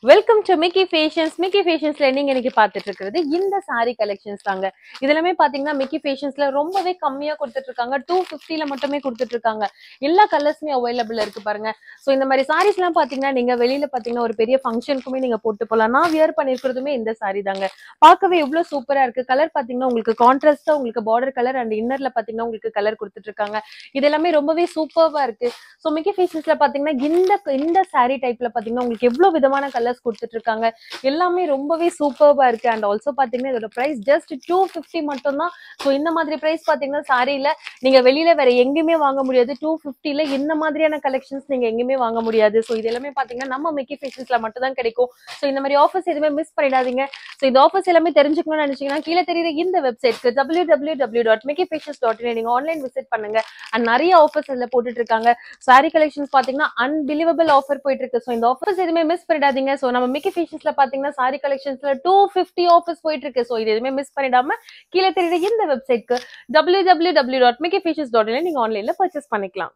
Welcome to Mickey Fashions. Mickey ஃபேஷன்ஸ்ல நீங்க இன்னைக்கு பார்த்துட்டு இருக்கிறது இந்த சாரி கலெக்ஷன்ஸ் தாங்க. இதெல்லாமே பாத்தீங்கன்னா மிக்கி ஃபேஷன்ஸ்ல ரொம்பவே கம்மியா கொடுத்துட்டு இருக்காங்க. 250ல மட்டுமே கொடுத்துட்டு இருக்காங்க. எல்லா கலர்ஸுமே அவைலபிள் இருக்கு பாருங்க. ஸோ இந்த மாதிரி சாரீஸ் எல்லாம் பாத்தீங்கன்னா நீங்க வெளியில பாத்தீங்கன்னா ஒரு பெரிய ஃபங்க்ஷனுக்குமே நீங்க போட்டு போகலாம். நான் வியர் பண்ணிருக்கிறதுமே இந்த சாரி தாங்க. பார்க்கவே எவ்வளவு சூப்பரா இருக்கு. கலர் பாத்தீங்கன்னா உங்களுக்கு கான்ட்ராஸ்டா உங்களுக்கு பார்டர் கலர் அண்ட் இன்னர்ல பாத்தீங்கன்னா உங்களுக்கு கலர் கொடுத்துட்டு இருக்காங்க. இது எல்லாமே ரொம்பவே சூப்பர்வா இருக்கு. ஸோ மிக்கி ஃபேஷன்ஸ்ல பாத்தீங்கன்னா இந்த சாரி டைப்ல பாத்தீங்கன்னா உங்களுக்கு எவ்வளவு விதமான கலர்ஸ் கொடுத்துட்டு இருக்காங்க. எல்லாமே ரொம்பவே சூப்பர்வா இருக்கு. அண்ட் ஆல்சோ பாத்தீங்கன்னா இதோட பிரைஸ் ஜஸ்ட் 250 மட்டும் தான். சோ இந்த மாதிரி பிரைஸ் பாத்தீங்கன்னா சாரியில நீங்க வெளியில வேற எங்கேயுமே வாங்க முடியாது. 250ல இந்த மாதிரியான கலெக்ஷன்ஸ் நீங்க எங்கேயுமே வாங்க முடியாது. சோ இது எல்லாமே பாத்தீங்கன்னா நம்ம மிக்கி ஃபேஷன்ஸ்ல மட்டும் தான் கிடைக்கும். சோ இந்த மாதிரி ஆஃபர்ஸ் எதுவுமே மிஸ் பண்ணிடாதீங்க. சோ இந்த ஆஃபர்ஸ் எல்லாமே தெரிஞ்சுக்கணும்னு நினைச்சீங்கன்னா கீழே தெரியுற இந்த வெப்சைட்க்கு www.mickeyfashions.in நீங்க ஆன்லைன் விசிட் பண்ணுங்க. அண்ட் நிறைய ஆஃபர்ஸ் இதுல போட்டுட்டு இருக்காங்க. சாரி கலெக்ஷன்ஸ் பாத்தீங்கன்னா அன்பிலீவபிள் ஆஃபர் போயிட்டு இருக்கு. சோ இந்த ஆஃபர்ஸ் எதுவுமே மிஸ் பண்ணிடாதீங்க. சோ நம்ம மிக்கி ஃபேஷன்ஸ்ல பாத்தீங்கன்னா சாரி கலெக்ஷன்ஸ்ல 250 ஆஃபர்ஸ் போயிட்டு இருக்கு. சோ இது எதுவுமே மிஸ் பண்ணிடாம கீழே தெரியுற இந்த வெப்சைட்க்கு www.mickeyfashions.in நீங்க ஆன்லைன்ல பர்ச்சேஸ் பண்ணிக்கலாம்.